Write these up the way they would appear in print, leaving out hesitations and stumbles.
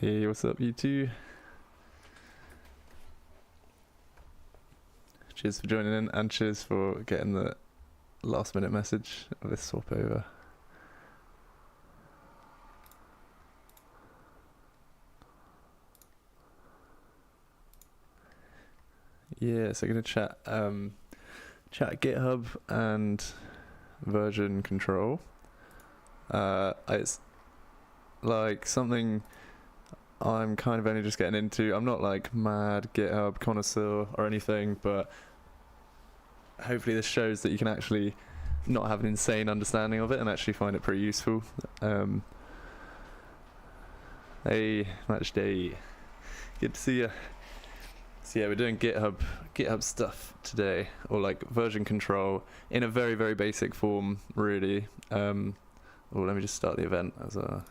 Hey, what's up, you two? Cheers for joining in, and cheers for getting the last minute message of this swap over. Yeah, so I'm gonna chat GitHub and version control. It's like something I'm kind of only just getting into. I'm not like mad GitHub connoisseur or anything, but hopefully this shows that you can actually not have an insane understanding of it and actually find it pretty useful. Hey, match day. Good to see you. So yeah, we're doing GitHub stuff today, or like version control in a very, very basic form, really. Oh, let me just start the event as a.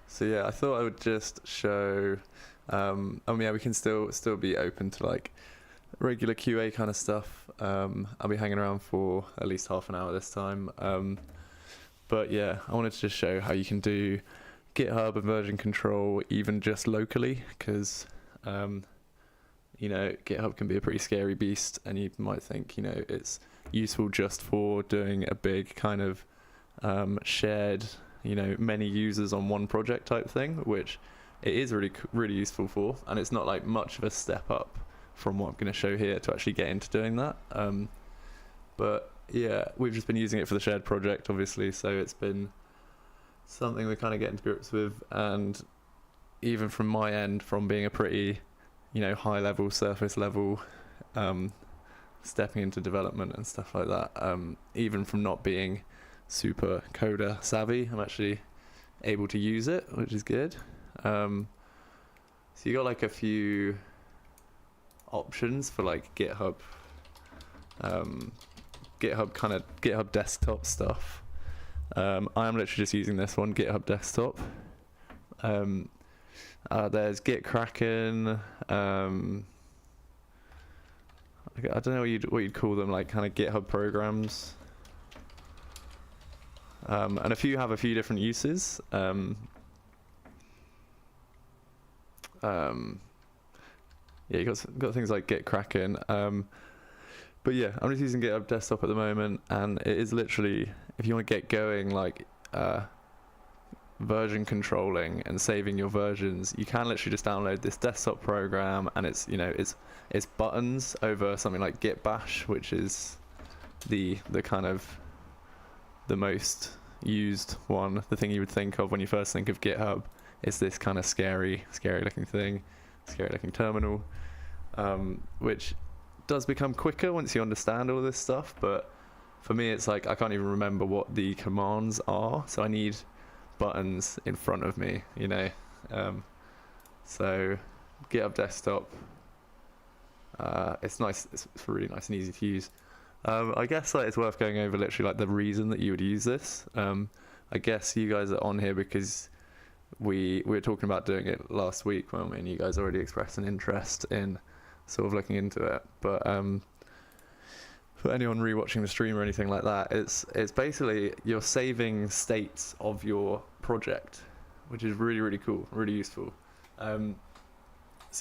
So yeah, I thought I would just show. Yeah, we can still be open to like regular QA kind of stuff. I'll be hanging around for at least half an hour this time. But yeah, I wanted to just show how you can do GitHub and version control even just locally, because you know, GitHub can be a pretty scary beast, and you might think, you know, it's useful just for doing a big kind of shared, you know, many users on one project type thing, which it is really useful for, and it's not like much of a step up from what I'm going to show here to actually get into doing that. But yeah, we've just been using it for the shared project, obviously, so it's been something we're kind of getting to grips with. And even from my end, from being a pretty, you know, high level, surface level, stepping into development and stuff like that, even from not being super coder savvy, I'm actually able to use it, which is good. So you got like a few options for like GitHub desktop stuff. I am literally just using this one, GitHub desktop. There's Git Kraken. I don't know what you'd call them, like kind of GitHub programs. And a few have a few different uses. Yeah, you got things like Git Kraken. But yeah, I'm just using GitHub desktop at the moment, and it is literally, if you want to get going, like version controlling and saving your versions, you can literally just download this desktop program, and it's, you know, it's buttons over something like Git Bash, which is the kind of the most used one, the thing you would think of when you first think of GitHub. It's this kind of scary looking thing, scary looking terminal, which does become quicker once you understand all this stuff. But for me, it's like I can't even remember what the commands are, so I need buttons in front of me, you know. So GitHub desktop, it's nice, it's really nice and easy to use. I guess like it's worth going over literally like the reason that you would use this. I guess you guys are on here because we were talking about doing it last week, weren't we? And you guys already expressed an interest in sort of looking into it. But for anyone rewatching the stream or anything like that, it's basically you're saving states of your project, which is really cool, really useful. So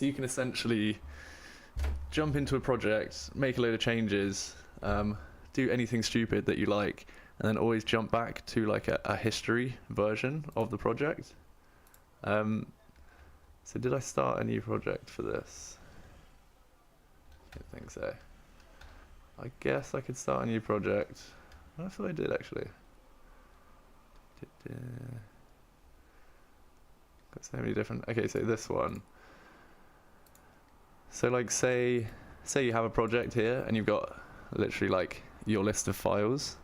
you can essentially jump into a project, make a load of changes, do anything stupid that you like, and then always jump back to like a history version of the project. So did I start a new project for this? I don't think so. I guess I could start a new project. I thought I did actually. Got so many different. Okay, so this one. So like say you have a project here and you've got literally like your list of files.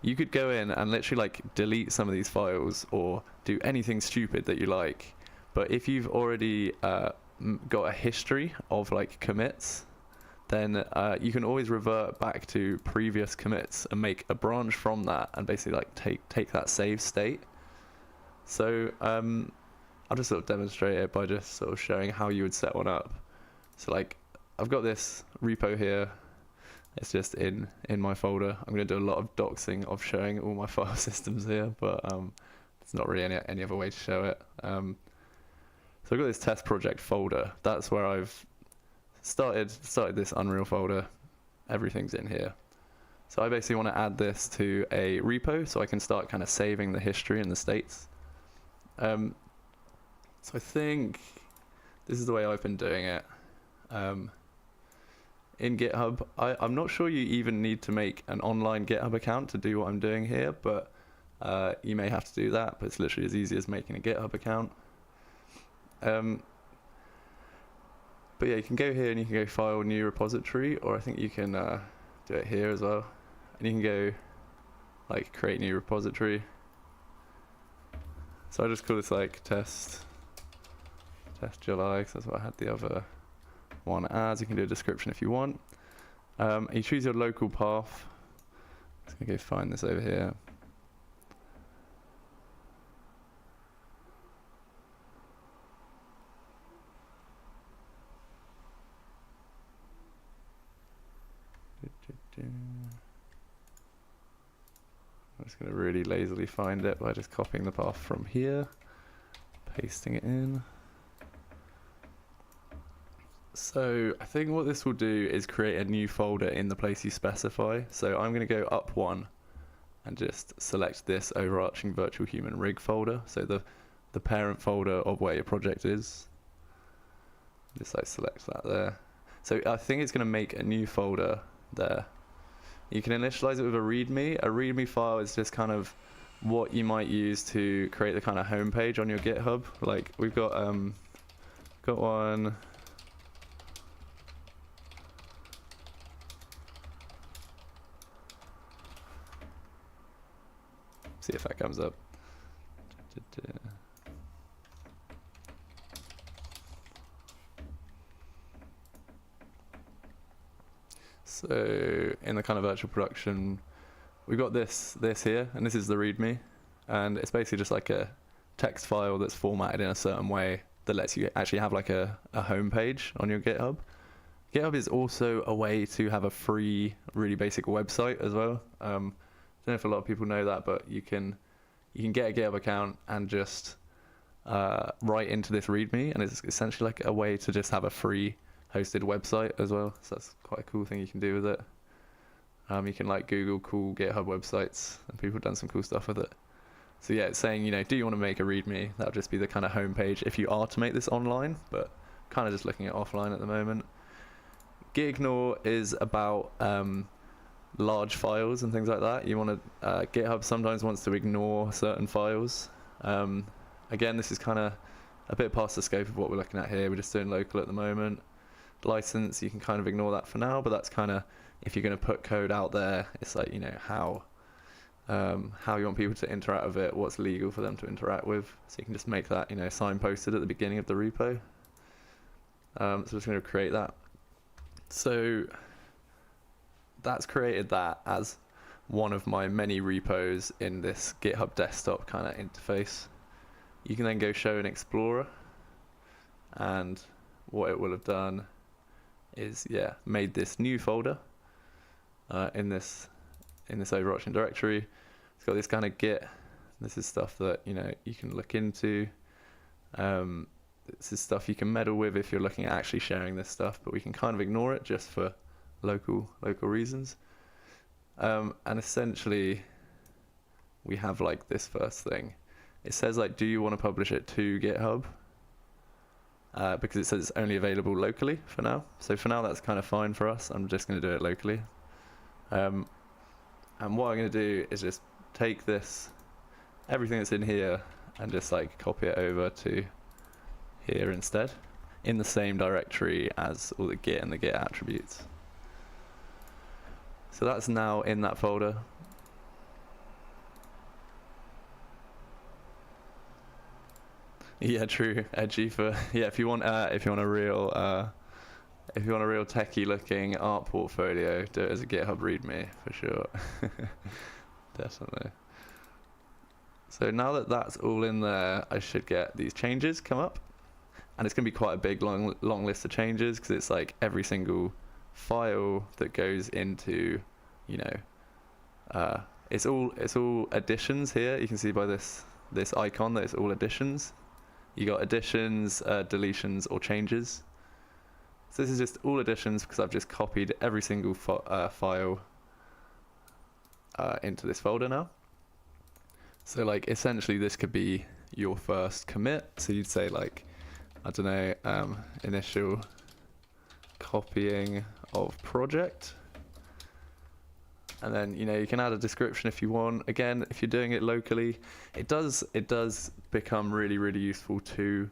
You could go in and literally like delete some of these files or do anything stupid that you like. But if you've already got a history of like commits, then you can always revert back to previous commits and make a branch from that and basically like take that save state. So I'll just sort of demonstrate it by just sort of showing how you would set one up. So like, I've got this repo here. It's just in my folder. I'm going to do a lot of doxing of showing all my file systems here, but there's not really any other way to show it. So I've got this test project folder. That's where I've started this Unreal folder. Everything's in here. So I basically want to add this to a repo so I can start kind of saving the history and the states. So I think this is the way I've been doing it. In GitHub, I'm not sure you even need to make an online GitHub account to do what I'm doing here, but you may have to do that, but it's literally as easy as making a GitHub account. But yeah, you can go here and you can go file new repository, or I think you can do it here as well. And you can go like create new repository. So I just call this like test July, because that's what I had the other one as. You can do a description if you want. You choose your local path. I'm just gonna go find this over here. I'm just going to really lazily find it by just copying the path from here, pasting it in. So I think what this will do is create a new folder in the place you specify. So I'm going to go up one and just select this overarching virtual human rig folder. So the parent folder of where your project is. Just like select that there. So I think it's going to make a new folder there. You can initialize it with a README. A README file is just kind of what you might use to create the kind of home page on your GitHub. Like we've got one. See if that comes up. So in the kind of virtual production, we've got this here, and this is the README, and it's basically just like a text file that's formatted in a certain way that lets you actually have like a home page on your GitHub. GitHub is also a way to have a free, really basic website as well. I don't know if a lot of people know that, but you can get a GitHub account and just write into this README, and it's essentially like a way to just have a free hosted website as well. So that's quite a cool thing you can do with it. You can like Google cool GitHub websites, and people have done some cool stuff with it. So yeah, it's saying, you know, do you want to make a README? That'll just be the kind of homepage if you are to make this online, but kind of just looking at offline at the moment. Gitignore is about large files and things like that. You want to GitHub sometimes wants to ignore certain files. Again, this is kind of a bit past the scope of what we're looking at here. We're just doing local at the moment. License, you can kind of ignore that for now, but that's kind of, if you're going to put code out there, it's like, you know, how you want people to interact with it, what's legal for them to interact with. So you can just make that, you know, signposted at the beginning of the repo. So I'm just going to create that. So that's created that as one of my many repos in this GitHub desktop kind of interface. You can then go show in Explorer, and what it will have done is, yeah, made this new folder in this overarching directory. It's got this kind of Git. This is stuff that, you know, you can look into. This is stuff you can meddle with if you're looking at actually sharing this stuff, but we can kind of ignore it just for local reasons. And essentially, we have like this first thing. It says like, do you want to publish it to GitHub? Because it says it's only available locally for now. So for now, that's kind of fine for us. I'm just going to do it locally. And what I'm going to do is just take this, everything that's in here, and just like copy it over to here instead, in the same directory as all the Git and the Git attributes. So that's now in that folder. Yeah, true. Edgy for, yeah. If you want a real techie looking art portfolio, do it as a GitHub README for sure. Definitely. So now that that's all in there, I should get these changes come up, and it's going to be quite a big long list of changes because it's like every single file that goes into, you know, it's all additions here. You can see by this icon that it's all additions. You got additions, deletions, or changes. So this is just all additions because I've just copied every single file into this folder now. So like essentially this could be your first commit. So you'd say like, I don't know, initial copying of project. And then, you know, you can add a description if you want. Again, if you're doing it locally, it does become really, really useful to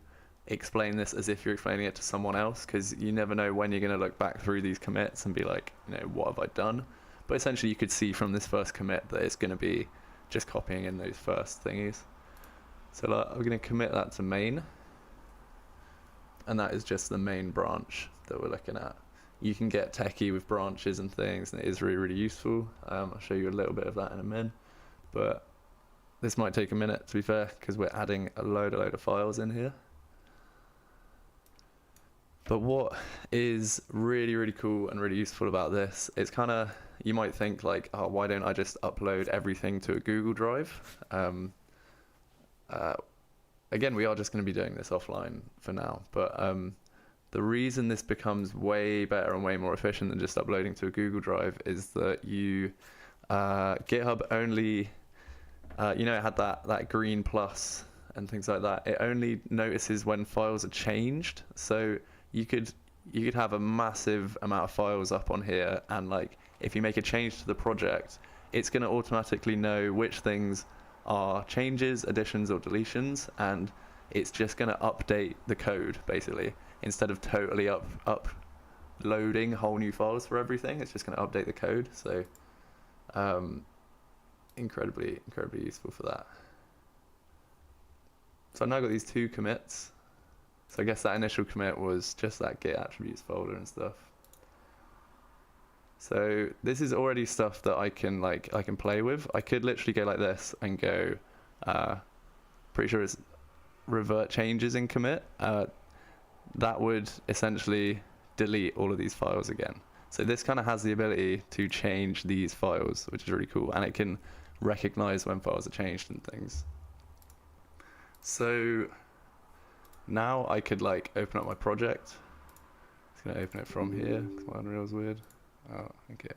explain this as if you're explaining it to someone else, because you never know when you're going to look back through these commits and be like, you know, what have I done? But essentially you could see from this first commit that it's going to be just copying in those first thingies. So like, I'm going to commit that to main, and that is just the main branch that we're looking at. You can get techie with branches and things, and it is really, really useful. I'll show you a little bit of that in a minute, but this might take a minute to be fair, because we're adding a load of files in here. But what is really, really cool and really useful about this, it's kind of, you might think like, oh, why don't I just upload everything to a Google Drive? Again, we are just going to be doing this offline for now, but the reason this becomes way better and way more efficient than just uploading to a Google Drive is that you, GitHub only, you know, it had that green plus and things like that. It only notices when files are changed. So you could have a massive amount of files up on here, and like if you make a change to the project, it's going to automatically know which things are changes, additions, or deletions, and it's just going to update the code basically. Instead of totally uploading whole new files for everything, it's just going to update the code. So incredibly useful for that. So I've now got these two commits. So I guess that initial commit was just that git attributes folder and stuff. So this is already stuff that I can play with. I could literally go like this and go, pretty sure it's revert changes in commit. That would essentially delete all of these files again. So this kind of has the ability to change these files, which is really cool, and it can recognize when files are changed and things. So now I could like open up my project. It's gonna open it from here because my Unreal's weird. Oh, okay.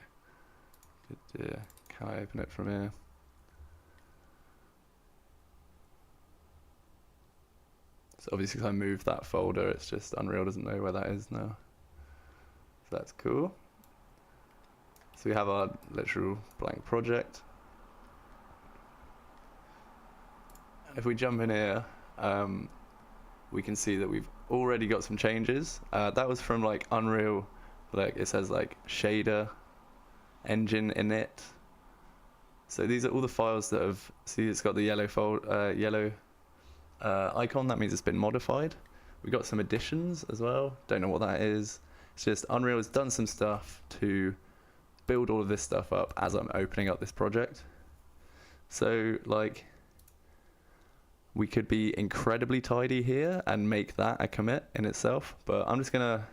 Yeah, can I open it from here? So obviously because I moved that folder, it's just Unreal doesn't know where that is now. So that's cool. So we have our literal blank project. If we jump in here, we can see that we've already got some changes. That was from like Unreal, like it says like shader engine init. So these are all the files that have, see it's got the yellow icon, that means it's been modified. We got some additions as well, don't know what that is. It's just Unreal has done some stuff to build all of this stuff up as I'm opening up this project. So like we could be incredibly tidy here and make that a commit in itself, but I'm just gonna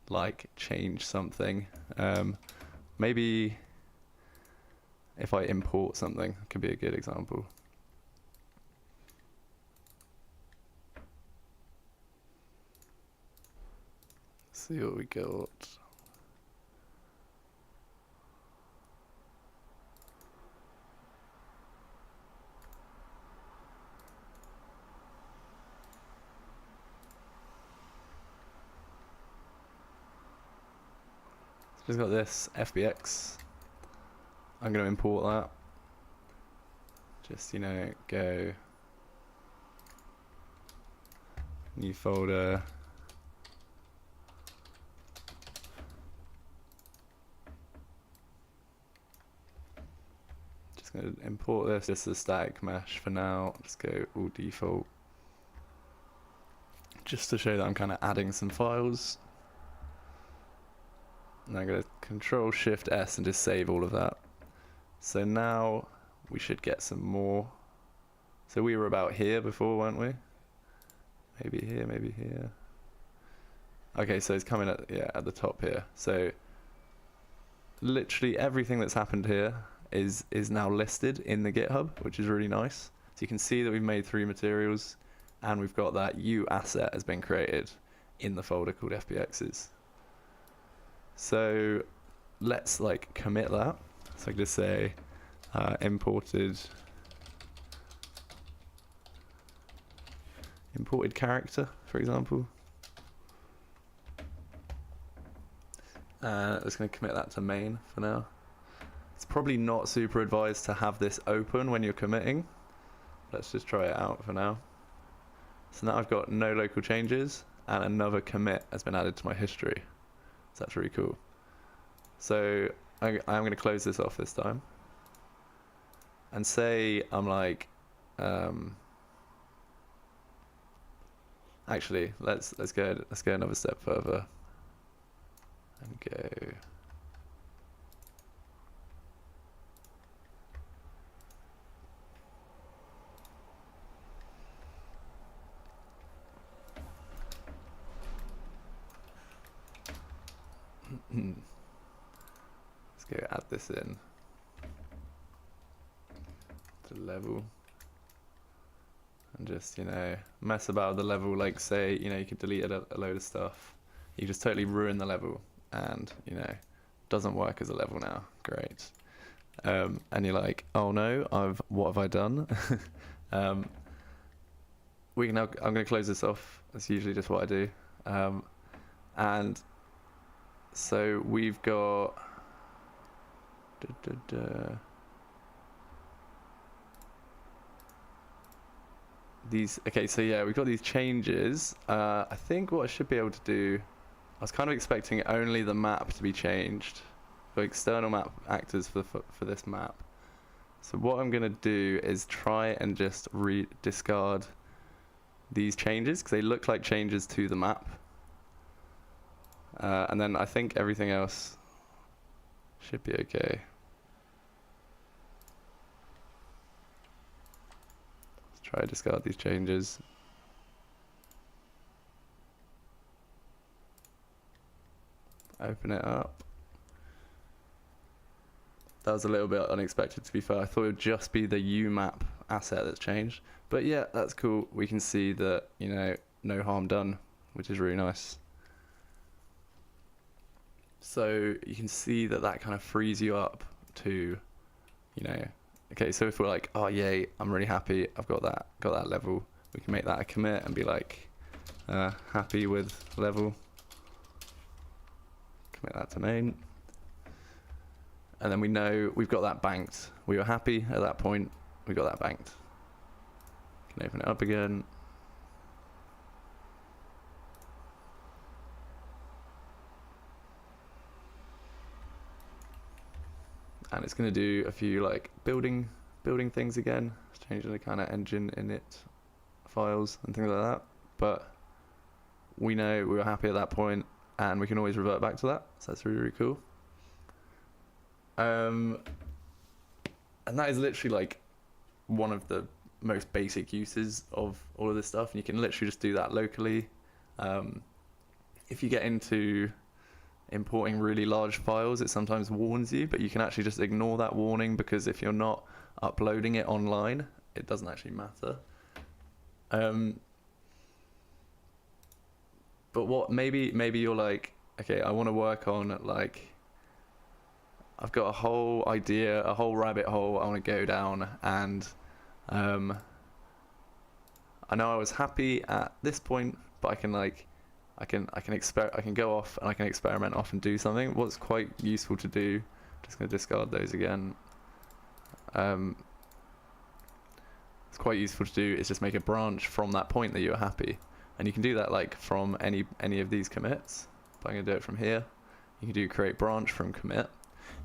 like change something. Maybe if I import something, it could be a good example. See what we got. Just got this FBX. I'm going to import that. Just, you know, go new folder. Just going to import this. This is a static mesh for now. Just go all default. Just to show that I'm kind of adding some files. And I'm going to Control Shift S and just save all of that. So now we should get some more So we were about here before, weren't we? Maybe here, maybe here. Okay, so it's coming at, yeah, at the top here. So literally everything that's happened here is now listed in the GitHub, which is really nice. So you can see that we've made 3 materials, and we've got that U asset has been created in the folder called FBXs. So let's like commit that. So I can just say imported character, for example. It's going to commit that to main for now. It's probably not super advised to have this open when you're committing. Let's just try it out for now. So now I've got no local changes, and another commit has been added to my history. So that's really cool. So I'm going to close this off this time. And say I'm like, actually, let's go another step further and go. Let's go add this in to level and just, you know, mess about with the level. Like, say, you know, you could delete a load of stuff. You just totally ruin the level, and, you know, doesn't work as a level now. Great. And you're like, oh no, what have I done? I'm going to close this off. That's usually just what I do. And so we've got these. Okay, so yeah, we've got these changes. I think what I should be able to do, I was kind of expecting only the map to be changed for external map actors for this map. So what I'm going to do is try and just discard these changes because they look like changes to the map. And then I think everything else should be okay. Let's try to discard these changes. Open it up. That was a little bit unexpected, to be fair. I thought it would just be the UMap asset that's changed. But yeah, that's cool. We can see that, you know, no harm done, which is really nice. So you can see that kind of frees you up to, you know, okay, so if we're like, oh yay, I'm really happy, I've got that level, we can make that a commit and be like, happy with level. Commit that to main. And then we know we've got that banked. We were happy at that point, we got that banked. Can open it up again. And it's going to do a few like building things again. It's changing the kind of engine init files and things like that. But we know we were happy at that point, and we can always revert back to that. So that's really, really cool. And that is literally like one of the most basic uses of all of this stuff. And you can literally just do that locally. If you get into importing really large files, it sometimes warns you, but you can actually just ignore that warning, because if you're not uploading it online, it doesn't actually matter. But what maybe you're like, okay, I want to work on, like, I've got a whole idea, a whole rabbit hole I want to go down, and I know I was happy at this point, but I can go off and I can experiment off and do something. What's quite useful to do, just going to discard those again. It's quite useful to do is just make a branch from that point that you're happy, and you can do that like from any of these commits. But I'm going to do it from here. You can do create branch from commit,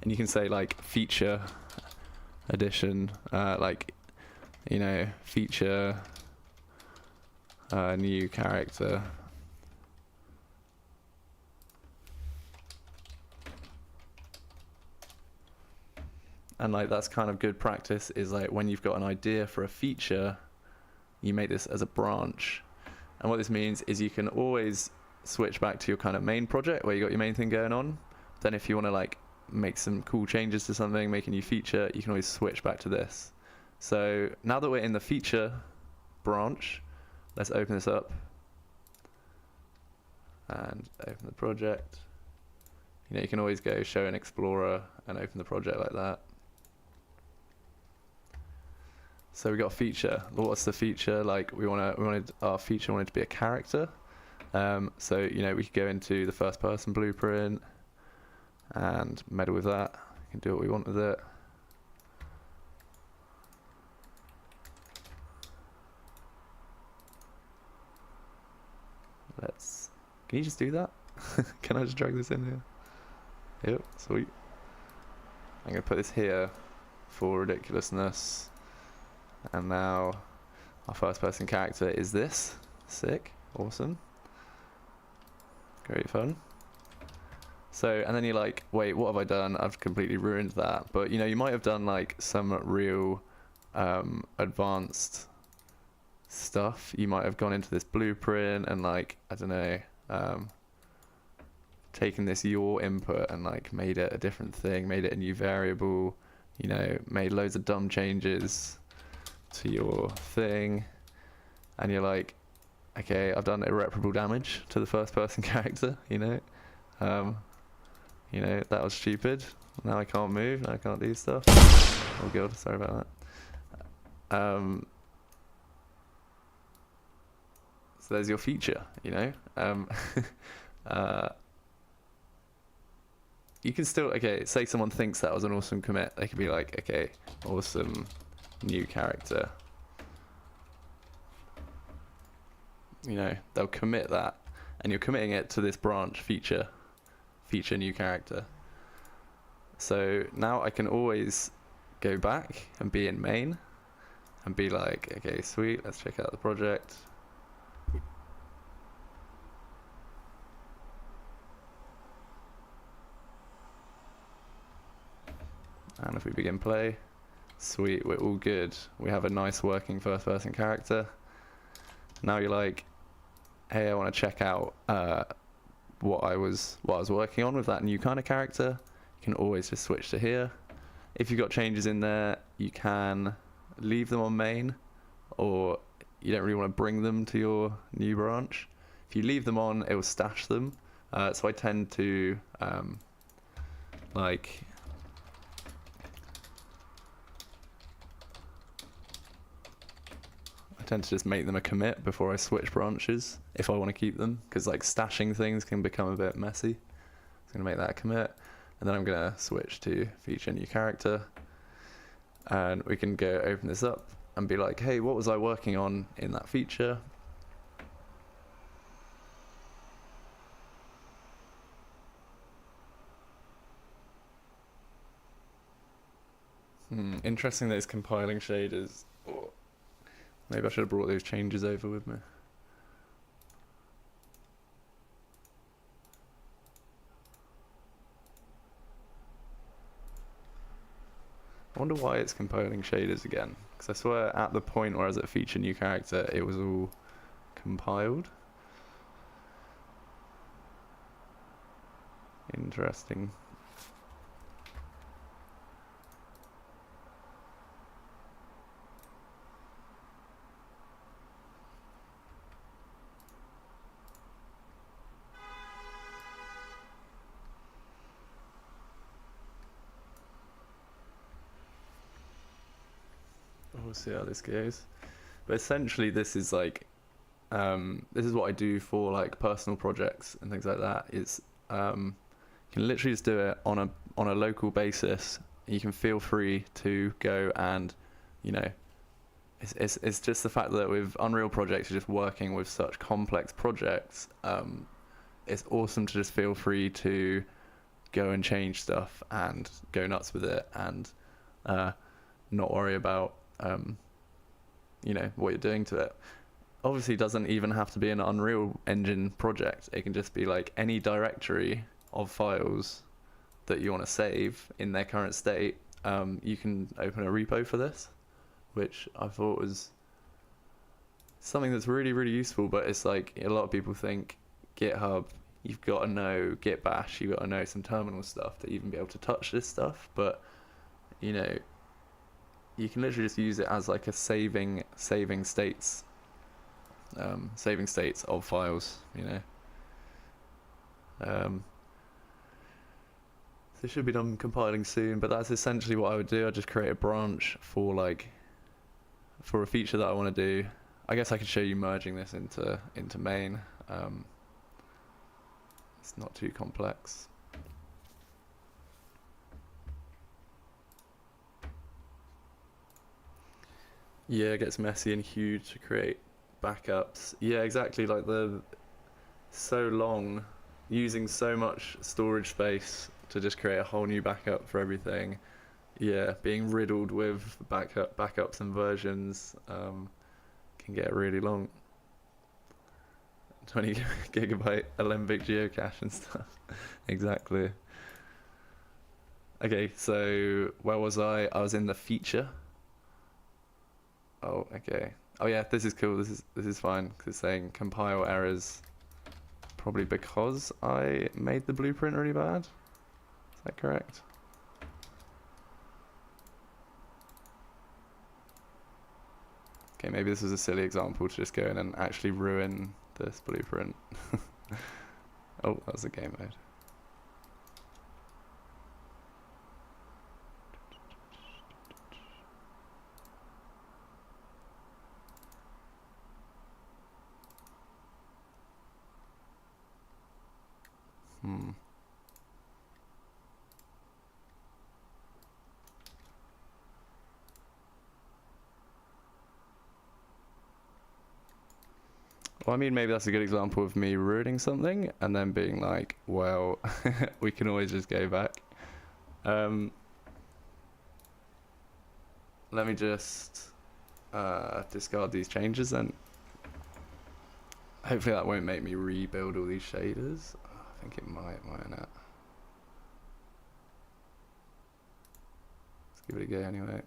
and you can say like feature addition, like, you know, feature new character. And like that's kind of good practice, is like when you've got an idea for a feature, you make this as a branch. And what this means is you can always switch back to your kind of main project where you got your main thing going on. Then if you want to like make some cool changes to something, make a new feature, you can always switch back to this. So now that we're in the feature branch, let's open this up and open the project. You know, you can always go show an explorer and open the project like that. So we got a feature. What's the feature? Like we wanted our feature wanted to be a character. So you know, we could go into the first person blueprint and meddle with that. We can do what we want with it. Can you just do that? Can I just drag this in here? Yep, sweet. I'm gonna put this here for ridiculousness. And now our first person character is this. Sick, awesome. Great fun. So, and then you're like, wait, what have I done? I've completely ruined that. But you know, you might have done like some real advanced stuff. You might have gone into this blueprint and like, I don't know, taken this your input and like made it a different thing, made it a new variable, you know, made loads of dumb changes to your thing, and you're like, okay, I've done irreparable damage to the first person character, you know, that was stupid. Now I can't move, now I can't do stuff. Oh god, sorry about that. So there's your feature, you know. You can still, okay, say someone thinks that was an awesome commit, they could be like, okay, awesome new character. You know, they'll commit that, and you're committing it to this branch feature new character. So now I can always go back and be in main and be like, okay, sweet, let's check out the project. And if we begin play, sweet, we're all good. We have a nice working first person character. Now you're like, hey, I want to check out what I was working on with that new kind of character. You can always just switch to here. If you've got changes in there, you can leave them on main, or you don't really want to bring them to your new branch. If you leave them on, it will stash them. So I tend to just make them a commit before I switch branches if I want to keep them, because like stashing things can become a bit messy. So I'm going to make that a commit, and then I'm going to switch to feature new character, and we can go open this up and be like, hey, what was I working on in that feature? Interesting that it's compiling shaders. Maybe I should have brought those changes over with me. I wonder why it's compiling shaders again. Because I swear at the point where I was at feature new character, it was all compiled. Interesting. We'll see how this goes. But essentially this is like this is what I do for like personal projects and things like that. It's you can literally just do it on a local basis. You can feel free to go and, you know, it's just the fact that with Unreal projects you're just working with such complex projects. It's awesome to just feel free to go and change stuff and go nuts with it and not worry about you know, what you're doing to it. Obviously, it doesn't even have to be an Unreal Engine project. It can just be like any directory of files that you want to save in their current state. You can open a repo for this, which I thought was something that's really, really useful, but it's like a lot of people think GitHub, you've got to know Git bash, you've got to know some terminal stuff to even be able to touch this stuff. But you know, you can literally just use it as like a saving states of files, you know. So it should be done compiling soon, but that's essentially what I would do. I'd just create a branch for a feature that I want to do. I guess I could show you merging this into main. It's not too complex. Yeah, it gets messy and huge to create backups. Yeah, exactly. Like so long, using so much storage space to just create a whole new backup for everything. Yeah, being riddled with backups and versions can get really long. 20 gigabyte Alembic geocache and stuff. Exactly. Okay, so where was I? I was in the feature. Oh, okay. Oh yeah, this is cool. This is fine because it's saying compile errors. Probably because I made the blueprint really bad. Is that correct? Okay, maybe this was a silly example to just go in and actually ruin this blueprint. Oh, that was a game mode. Well, I mean, maybe that's a good example of me ruining something and then being like, well, we can always just go back. Let me just discard these changes then. Hopefully that won't make me rebuild all these shaders. I think it might not. Let's give it a go anyway.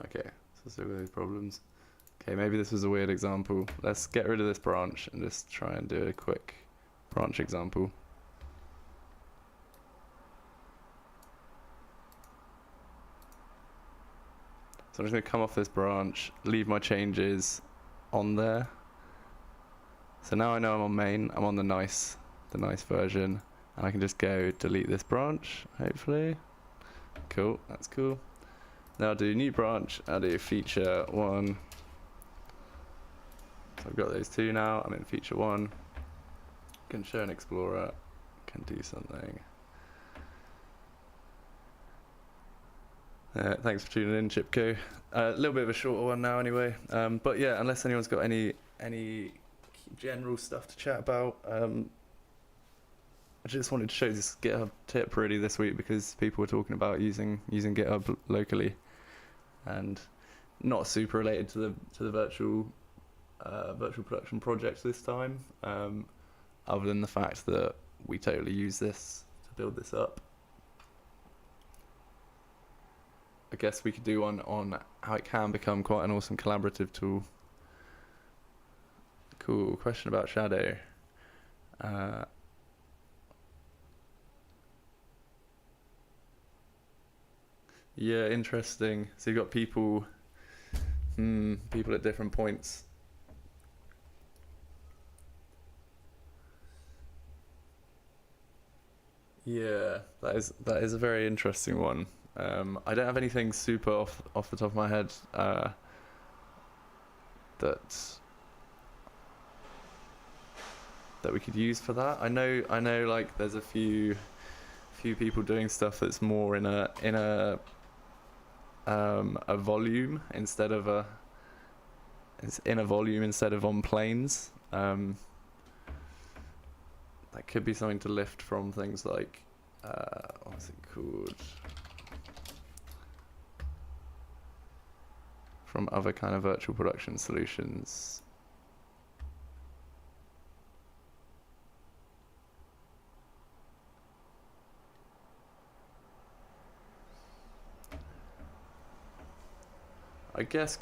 Okay, so still with these problems. Okay, maybe this was a weird example. Let's get rid of this branch and just try and do a quick branch example. So I'm just going to come off this branch, leave my changes on there. So now I know I'm on main, I'm on the nice version, and I can just go delete this branch, hopefully. Cool, that's cool. Now I'll do new branch, I'll do feature 1. So I've got those two now, I'm in feature 1. Can show an explorer, can do something. Thanks for tuning in, Chipko. A little bit of a shorter one now anyway. But yeah, unless anyone's got any general stuff to chat about, I just wanted to show this GitHub tip really this week because people were talking about using GitHub locally, and not super related to the virtual production projects this time, other than the fact that we totally use this to build this up. I guess we could do one on how it can become quite an awesome collaborative tool. Cool question about Shadow. Yeah, interesting. So you've got people at different points. Yeah, that is a very interesting one. I don't have anything super off the top of my head that we could use for that. I know like there's a few people doing stuff that's more in a volume instead of on planes. That could be something to lift from things like what's it called? From other kind of virtual production solutions. I guess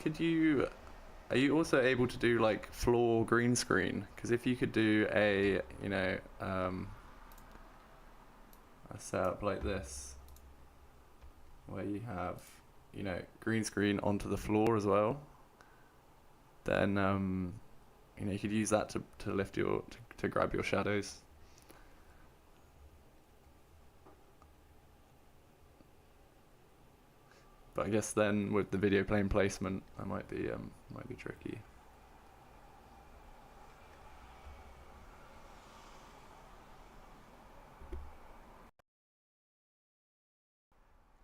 are you also able to do like floor green screen? Because if you could do a setup like this, where you have green screen onto the floor as well, then you could use that to lift to grab your shadows. But I guess then with the video plane placement, that might be tricky.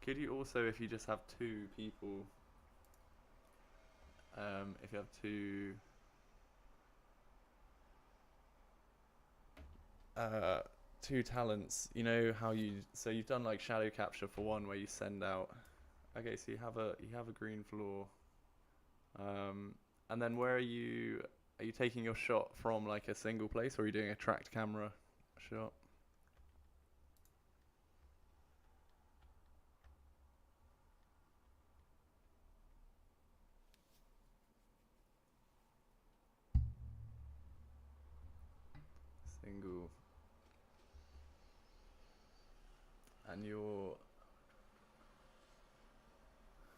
Could you also, if you just have two people, if you have two talents, you know how you've done like shadow capture for one where you send out. Okay, so you have a green floor, and then where are you taking your shot from, like a single place, or are you doing a tracked camera shot? Single. And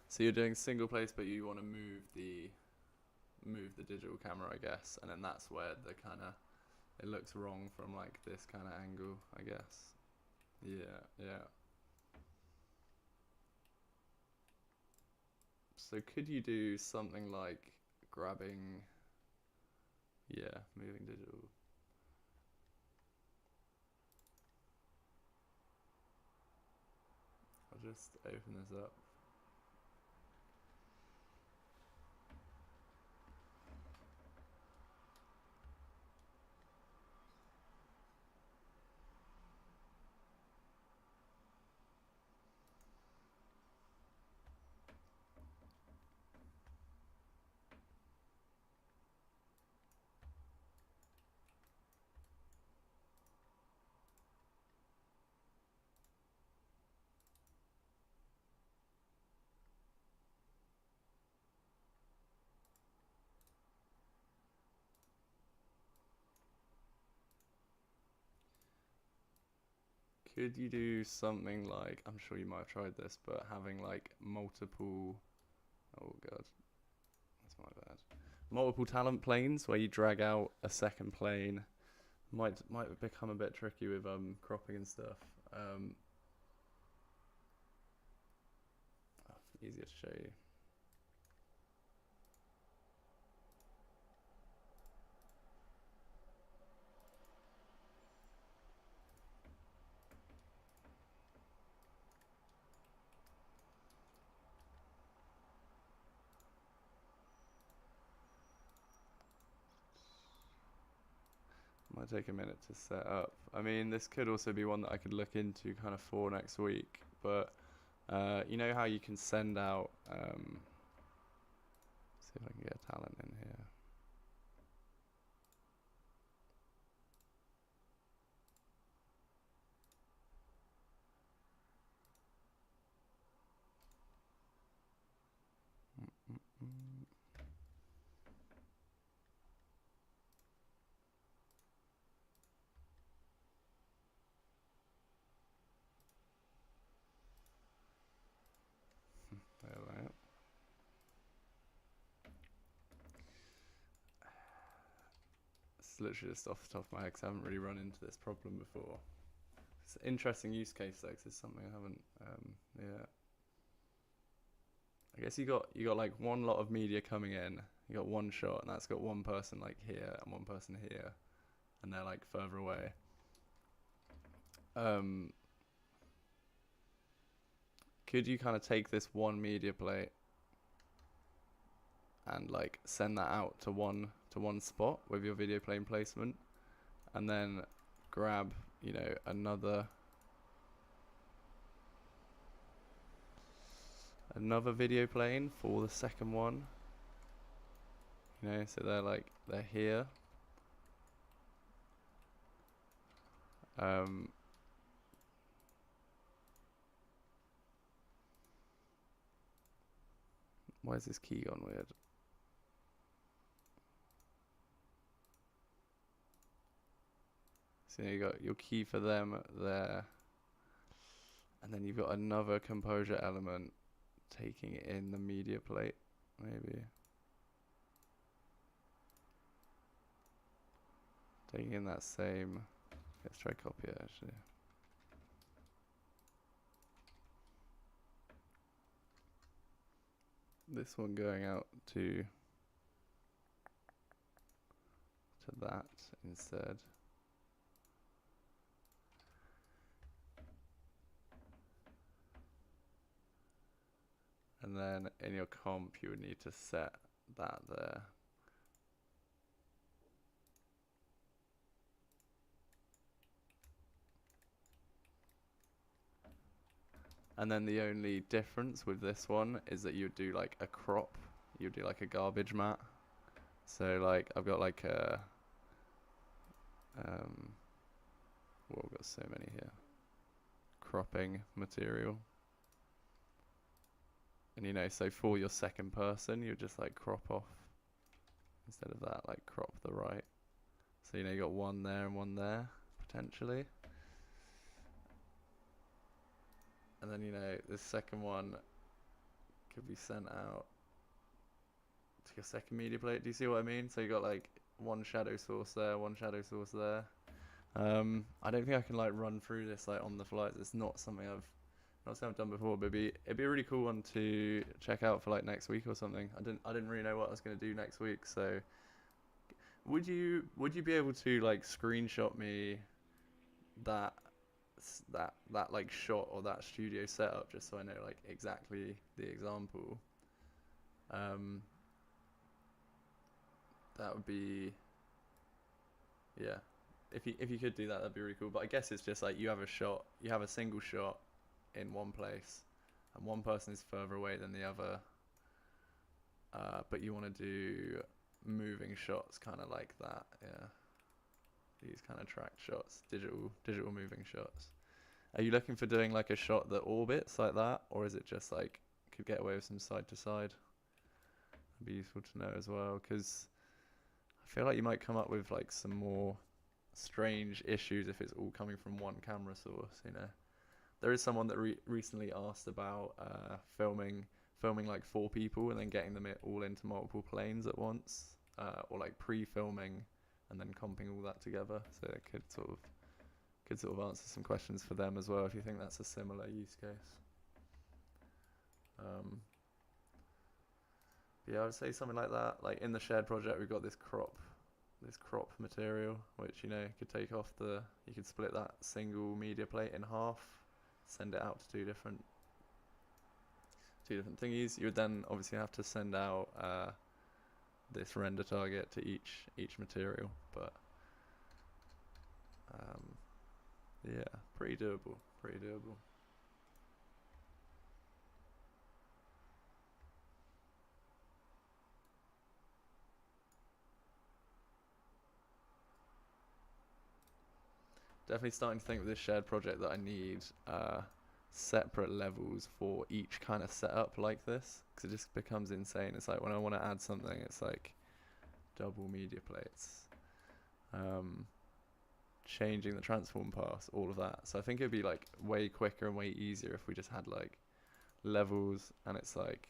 so you're doing single place, but you want to move the digital camera, I guess, and then that's where it looks wrong from like this kind of angle, I guess. Yeah. So could you do something like grabbing, moving digital? I'll just open this up. Could you do something like, I'm sure you might have tried this, but having like multiple, oh god, that's my bad. Multiple talent planes where you drag out a second plane might become a bit tricky with cropping and stuff. Easier to show you. Might take a minute to set up. I mean, this could also be one that I could look into kind of for next week, but you know how you can send out, see if I can get a talent in here. It's literally just off the top of my head because I haven't really run into this problem before. It's an interesting use case though, because it's something I haven't. I guess you got like one lot of media coming in. You got one shot, and that's got one person like here and one person here, and they're like further away. Could you kind of take this one media plate and like send that out to one spot with your video plane placement, and then grab another video plane for the second one, so they're here, Why is this key gone weird? So you got your key for them there, and then you've got another composure element taking it in the media plate, maybe. Taking in that same, let's try copy it actually. This one going out to that instead. And then in your comp, you would need to set that there. And then the only difference with this one is that you'd do like a crop. You'd do like a garbage mat. So like I've got like a, well, we've got so many here. Cropping material. And you know, so for your second person, you just like crop off instead of that, like crop the right. So you know, you got one there and one there potentially. And then you know, the second one could be sent out to your second media plate. Do you see what I mean? So you got like one shadow source there, one shadow source there. I don't think I can like run through this like on the fly. It's not something I've done before, but it'd be a really cool one to check out for like next week or something. I didn't really know what I was gonna do next week, so would you be able to like screenshot me that like shot or that studio setup just so I know like exactly the example? That would be, yeah. If you could do that, that'd be really cool. But I guess it's just like you have a single shot in one place, and one person is further away than the other. But you want to do moving shots, kind of like that, yeah. These kind of tracked shots, digital moving shots. Are you looking for doing like a shot that orbits like that, or is it just like could get away with some side to side? It'd be useful to know as well, because I feel like you might come up with like some more strange issues if it's all coming from one camera source, you know. There is someone that recently asked about filming like 4 people and then getting them all into multiple planes at once, or like pre-filming and then comping all that together. So it could sort of answer some questions for them as well if you think that's a similar use case. Yeah, I would say something like that. Like in the shared project, we've got this crop material, which you know could take off you could split that single media plate in half, send it out to two different thingies. You would then obviously have to send out this render target to each material, but yeah, pretty doable. Definitely starting to think with this shared project that I need separate levels for each kind of setup like this, because it just becomes insane. It's like when I want to add something, it's like double media plates, changing the transform paths, all of that. So I think it'd be like way quicker and way easier if we just had like levels, and it's like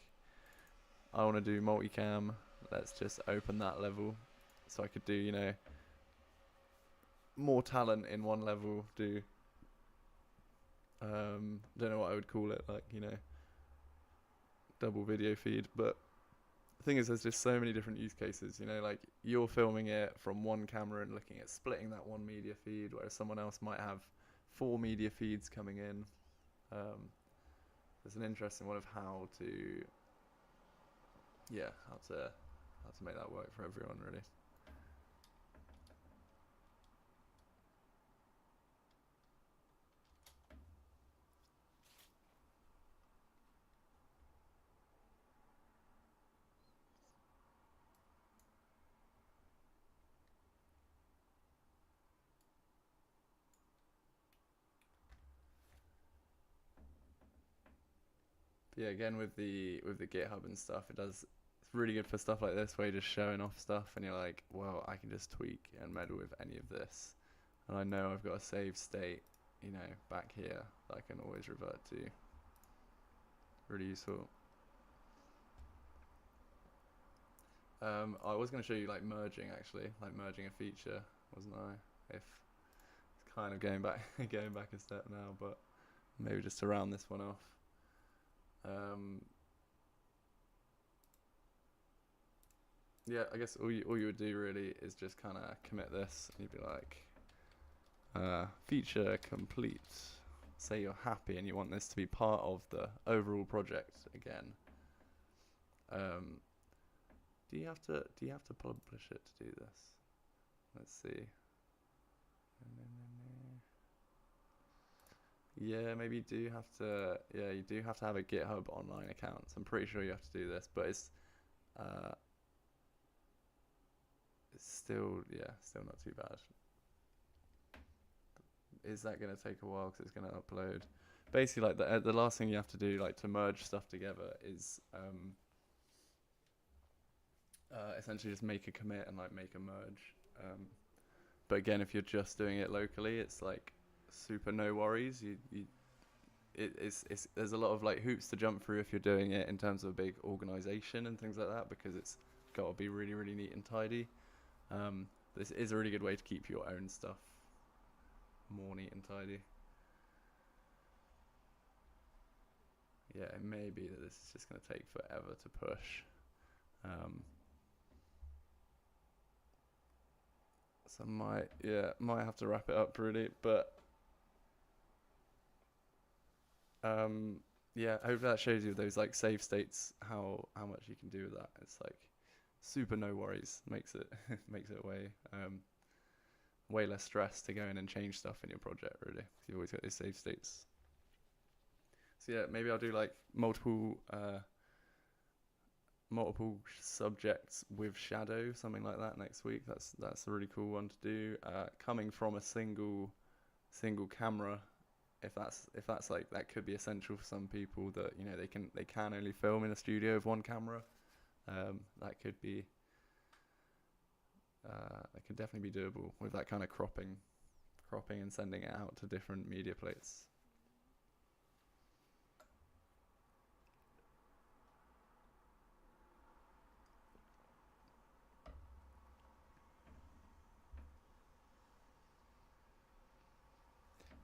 I want to do multicam, let's just open that level. So I could do, you know, more talent in one level, do don't know what I would call it, like, you know, double video feed. But the thing is, there's just so many different use cases, you know, like you're filming it from one camera and looking at splitting that one media feed, whereas someone else might have 4 media feeds coming in. There's an interesting one of how to make that work for everyone, really. yeah, again with the GitHub and stuff, it's really good for stuff like this where you're just showing off stuff and you're like, well, I can just tweak and meddle with any of this, and I know I've got a saved state, you know, back here that I can always revert to. Really useful. I was going to show you like merging, actually, like merging a feature, wasn't I? If it's kind of going back going back a step now, but maybe just to round this one off. Yeah, I guess all you would do really is just kind of commit this, and you'd be like, feature complete. Say you're happy and you want this to be part of the overall project again. Do you have to publish it to do this? Let's see. Yeah, maybe you do have to. Yeah, you do have to have a GitHub online account. So I'm pretty sure you have to do this, but it's still, yeah, still not too bad. Is that going to take a while because it's going to upload? Basically, like the last thing you have to do, like to merge stuff together, is essentially just make a commit and like make a merge. But again, if you're just doing it locally, it's like super no worries. There's a lot of like hoops to jump through if you're doing it in terms of a big organization and things like that, because it's got to be really, really neat and tidy. This is a really good way to keep your own stuff more neat and tidy. Yeah, it may be that this is just going to take forever to push. So might have to wrap it up really, but yeah, hopefully that shows you those like save states, how much you can do with that. It's like super no worries, makes it way less stress to go in and change stuff in your project really. You've always got these save states. So yeah, maybe I'll do like multiple subjects with shadow, something like that next week. That's a really cool one to do. Coming from a single camera, if that's like, that could be essential for some people, that, you know, they can only film in a studio with one camera. That could definitely be doable with that kind of cropping and sending it out to different media plates.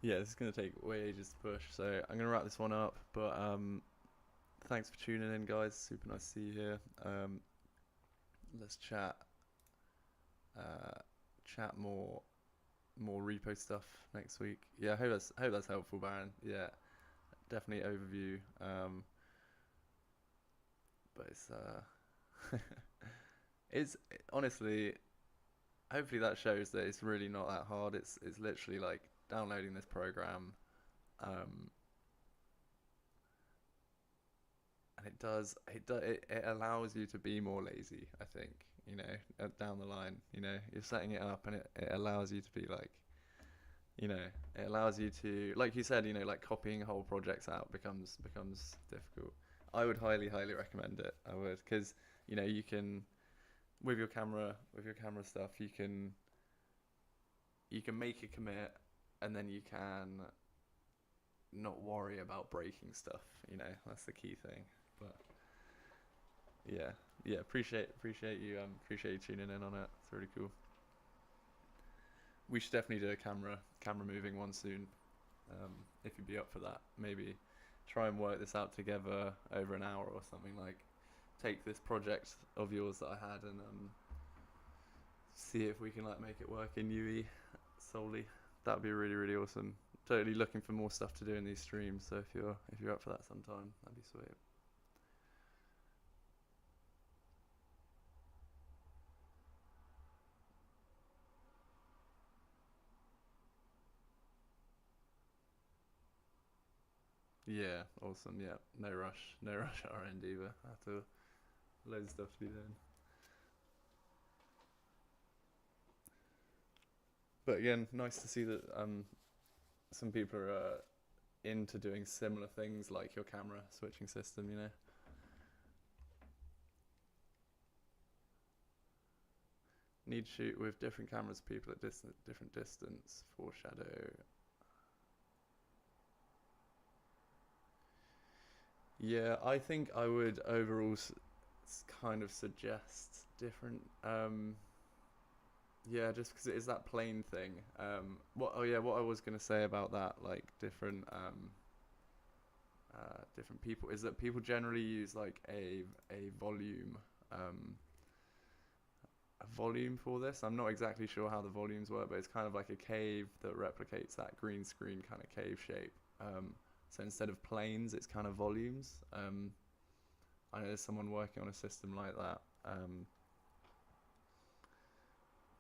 Yeah, this is going to take way ages to push, so I'm going to wrap this one up, but thanks for tuning in, guys. Super nice to see you here. Let's chat more repo stuff next week. Yeah, I hope that's helpful, Baron. Yeah, definitely overview. But it's honestly, hopefully that shows that it's really not that hard. It's literally like downloading this program, and it allows you to be more lazy, I think, you know, down the line. You know, you're setting it up and it allows you to be like, you know, it allows you to, like you said, you know, like copying whole projects out becomes difficult. I would highly recommend it. I would, because, you know, you can, with your camera stuff, you can make a commit, and then you can not worry about breaking stuff. You know, that's the key thing. But yeah, appreciate you tuning in on it. It's really cool. We should definitely do a camera moving one soon. If you'd be up for that, maybe try and work this out together over an hour or something. Like, take this project of yours that I had and see if we can like make it work in UE solely. That'd be really awesome. Totally looking for more stuff to do in these streams, so if you're up for that sometime, that'd be sweet. Yeah, awesome. Yeah, no rush at our end either. After loads of stuff to be done. But again, nice to see that some people are into doing similar things like your camera switching system, you know. Need to shoot with different cameras, people at different distance, foreshadow. Yeah, I think I would overall kind of suggest different. Yeah, just because it is that plane thing. What I was gonna say about that, like different different people, is that people generally use like a volume for this. I'm not exactly sure how the volumes work, but it's kind of like a cave that replicates that green screen kind of cave shape. So instead of planes, it's kind of volumes. I know there's someone working on a system like that.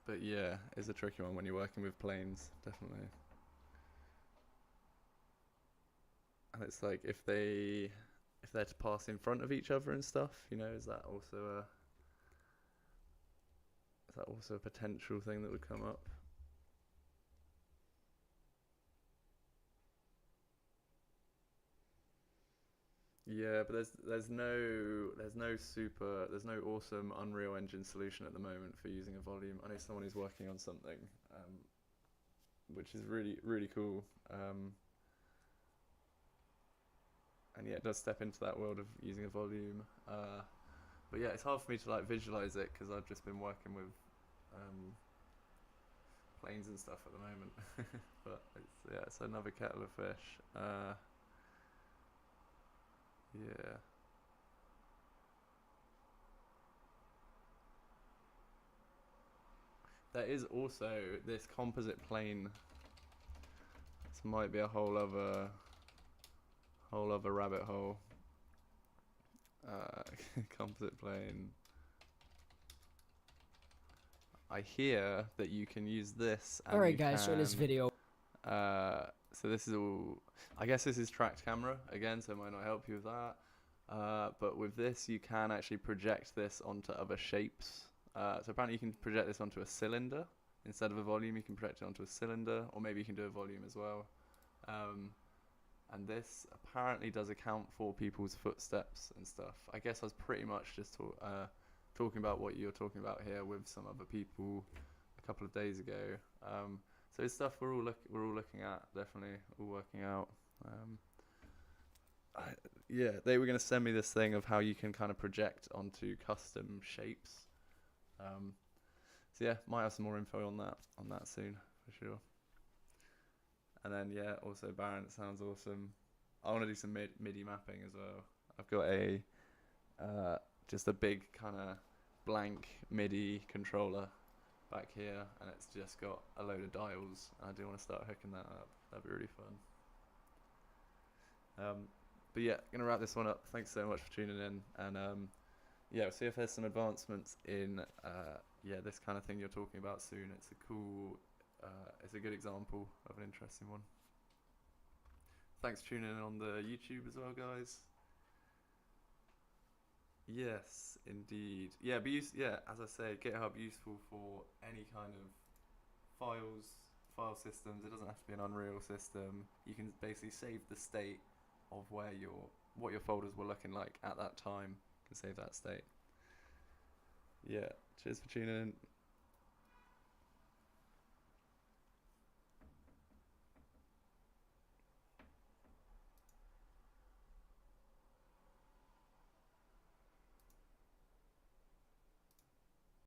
But yeah, it's a tricky one when you're working with planes, definitely. And it's like if they're to pass in front of each other and stuff, you know, is that also a potential thing that would come up? Yeah, but there's no awesome Unreal Engine solution at the moment for using a volume. I know someone who's working on something, which is really cool. And yeah, it does step into that world of using a volume. But yeah, it's hard for me to like visualize it because I've just been working with planes and stuff at the moment. But it's another kettle of fish. Yeah. There is also this composite plane. This might be a whole other rabbit hole. Composite plane. I hear that you can use this. Alright guys, so in this video. So this is all, I guess this is tracked camera again, so it might not help you with that. But with this, you can actually project this onto other shapes. So apparently you can project this onto a cylinder. Instead of a volume, you can project it onto a cylinder, or maybe you can do a volume as well. And this apparently does account for people's footsteps and stuff. I guess I was pretty much just talking about what you're talking about here with some other people a couple of days ago. So it's stuff we're all looking at, definitely all working out. Yeah, they were going to send me this thing of how you can kind of project onto custom shapes. So yeah, might have some more info on that soon for sure. And then yeah, also Baron, it sounds awesome. I want to do some MIDI mapping as well. I've got a just a big kind of blank MIDI controller back here, and it's just got a load of dials. And I do want to start hooking that up. That'd be really fun. But yeah, gonna wrap this one up. Thanks so much for tuning in, and yeah, we'll see if there's some advancements in this kind of thing you're talking about soon. It's a cool, it's a good example of an interesting one. Thanks for tuning in on the YouTube as well, guys. Yes, indeed. Yeah, as I say, GitHub useful for any kind of file systems. It doesn't have to be an Unreal system. You can basically save the state of what your folders were looking like at that time. You can save that state. Yeah, cheers for tuning in.